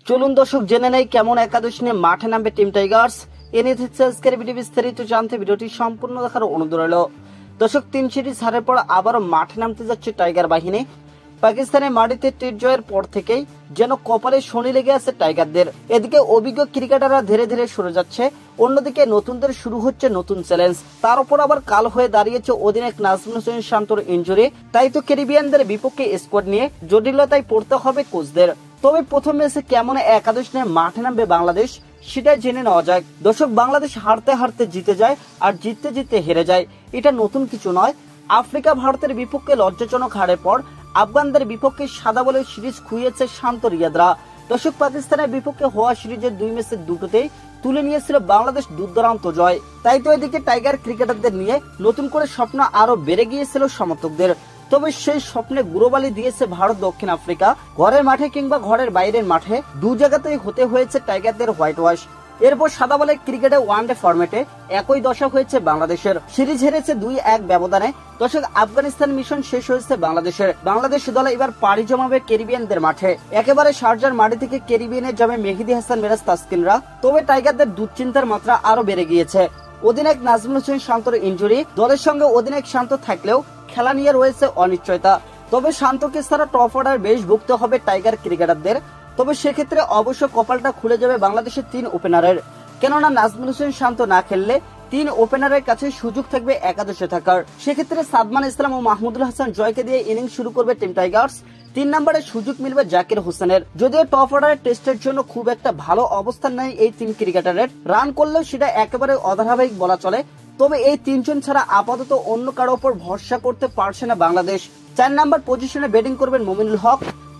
চলুন দর্শক জেনে নেই কেমন একাদশ নিয়ে মাঠে নামবে টিম টাইগার্স। এ নিয়ে থাকছে আজকের ভিডিও, বিস্তারিত জানতে ভিডিওটি সম্পূর্ণ দেখার অনুরোধ রইল। দর্শক, 3 সিরিজ হারের পর আবারও মাঠে নামতে যাচ্ছে টাইগার বাহিনী। পাকিস্তানের মাটিতে টেস্ট জয়ের পর থেকেই যেন কপালে শনি লেগে আছে টাইগারদের। এদিকে অভিজ্ঞ ক্রিকেটাররা ধীরে ধীরে সরে যাচ্ছে, অন্যদিকে নতুনদের শুরু হচ্ছে নতুন চ্যালেঞ্জ। তার উপর আবার কাল হয়ে দাঁড়িয়েছে অধিনায়ক নাজমুল হোসেন শান্তর ইনজুরি। তাই তো ক্যারিবিয়ানদের বিপক্ষে স্কোয়াড নিয়ে জটিলতায় পড়তে হবে কোচদের। তবে প্রথম ম্যাচে কেমন একাদশ নিয়ে মাঠে নামবে বাংলাদেশ সেটা জেনে নেওয়া যায়। দর্শক, বাংলাদেশ হারতে হারতে জিতে যায় আর জিততে জিততে হেরে যায়, এটা নতুন কিছু নয়। আফ্রিকা ভারতের বিপক্ষে লজ্জাজনক হারের পর আফগানদের বিপক্ষে সাদা বলের সিরিজ খুইয়েছে শান্ত রিয়াদরা। দর্শক, পাকিস্তানের বিপক্ষে হওয়া সিরিজের 2 ম্যাচের দুটোতেই তুলে নিয়েছিল বাংলাদেশ দুর্দান্ত জয়। তাই তো এদিকে টাইগার ক্রিকেটারদের নিয়ে নতুন করে স্বপ্ন আরো বেড়ে গিয়েছিল সমর্থকদের। তবে সেই স্বপ্নে গুরুবালি দিয়েছে ভারত দক্ষিণ আফ্রিকা। ঘরের মাঠে কিংবা ঘরের বাইরের মাঠে দু জায়গাতেই হতে হয়েছে টাইগারদের হোয়াইট ওয়াশ। এরপর সাদা বলে ক্রিকেটে ওয়ানডে ফরম্যাটে একই দশা হয়েছে বাংলাদেশের। সিরিজ হেরেছে 2-1 ব্যবধানে। দর্শক, আফগানিস্তান মিশন শেষ হয়েছে বাংলাদেশের। বাংলাদেশ দল এবার পাড়ি জমাবে ক্যারিবিয়ানদের মাঠে। একেবারে শারজার মাটি থেকে ক্যারিবিয়ানে যাবে মেহেদী হাসান মিরাজ তাসকিনরা। তবে টাইগারদের দুশ্চিন্তার মাত্রা আরো বেড়ে গিয়েছে। অধিনায়ক নাজমুল হোসেন শান্তর ইনজুরি, দলের সঙ্গে অধিনায়ক শান্ত থাকলেও খেলা নিয়ে রয়েছে অনিশ্চয়তা। তবে শান্তকে ছাড়া টপ অর্ডার বেশ ভুগতে হবে টাইগার ক্রিকেটারদের। তবে সেক্ষেত্রে অবশ্য কপালটা খুলে যাবে বাংলাদেশের 3 ওপেনারের। কেননা নাজমুল হোসেন শান্ত না খেললে 3 ওপেনারের কাছে সুযোগ থাকবে একাদশে থাকার। সেক্ষেত্রে সাদমান ইসলাম ও মাহমুদুল হাসান জয়কে দিয়ে ইনিংস শুরু করবে টিম টাইগার্স। 3 নম্বরে সুযোগ মিলবে জাকির হোসেনের। যদিও টপ অর্ডারের টেস্টের জন্য খুব একটা ভালো অবস্থান নেই এই 3 ক্রিকেটারের, রান করলেও সেটা একেবারে অধারাবাহিক বলা চলে। তবে এই 3 জন ছাড়া আপাতত অন্য কারো উপর ভরসা করতে পারছে না বাংলাদেশ। 4 নম্বর পজিশনে ব্যাটিং করবেন মুমিনুল হক।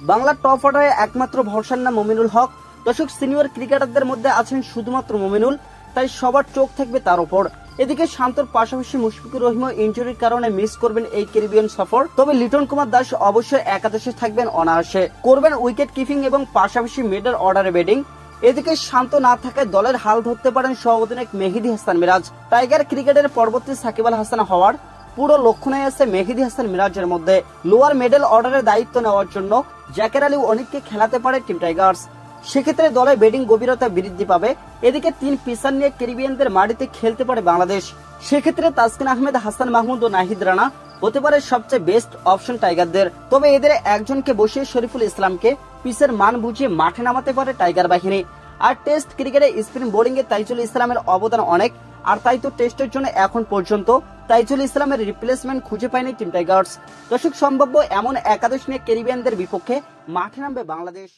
বাংলার টপ অর্ডারে একমাত্র ভরসার নাম মুমিনুল হক। দর্শক, সিনিয়র ক্রিকেটারদের মধ্যে আছেন শুধুমাত্র মুমিনুল, তাই সবার চোখ থাকবে তার উপর। এদিকে শান্তর পাশাপাশি মুশফিকুর রহিমও ইনজুরির কারণে মিস করবেন এই ক্যারিবিয়ান সফর। তবে লিটন কুমার দাস অবশ্যই একাদশে থাকবেন অনায়াসে, করবেন উইকেট কিপিং এবং পাশাপাশি মিডল অর্ডারে ব্যাটিং। এদিকে শান্ত না থাকায় দলের হাল ধরতে পারেন সহ অধিনায়ক মেহেদী হাসান মিরাজ। টাইগার ক্রিকেটের পরবর্তী সাকিব আল হাসান হওয়ার পুরো লক্ষণে আছে মেহেদী হাসান মিরাজের মধ্যে। লোয়ার মিডল অর্ডারের দায়িত্ব নেওয়ার জন্য জাকের আলী অনেককে খেলাতে পারে টিম টাইগার্স। সেক্ষেত্রে দলের ব্যাটিং গভীরতা বৃদ্ধি পাবে। এদিকে 3 পিসার নিয়ে ক্যারিবিয়ানদের মাটিতে খেলতে পারে বাংলাদেশ। সেক্ষেত্রে তাসকিন আহমেদ, হাসান মাহমুদ ও নাহিদ রানা হতে পারে সবচেয়ে বেস্ট অপশন টাইগারদের। তবে এদের একজনকে বসিয়ে শরীফুল ইসলামকে পিসের মান বুঝিয়ে মাঠে নামাতে পারে টাইগার বাহিনী। আর টেস্ট ক্রিকেটে স্পিন বোলিং এ তাইজুল ইসলামের অবদান অনেক। আর তাই তো টেস্টের জন্য এখন পর্যন্ত তাইজুল ইসলামের রিপ্লেসমেন্ট খুঁজে পায়নি টিম টাইগার্স। দর্শক, সম্ভাব্য এমন একাদশ নিয়ে ক্যারিবিয়ানদের বিপক্ষে মাঠে নামবে বাংলাদেশ।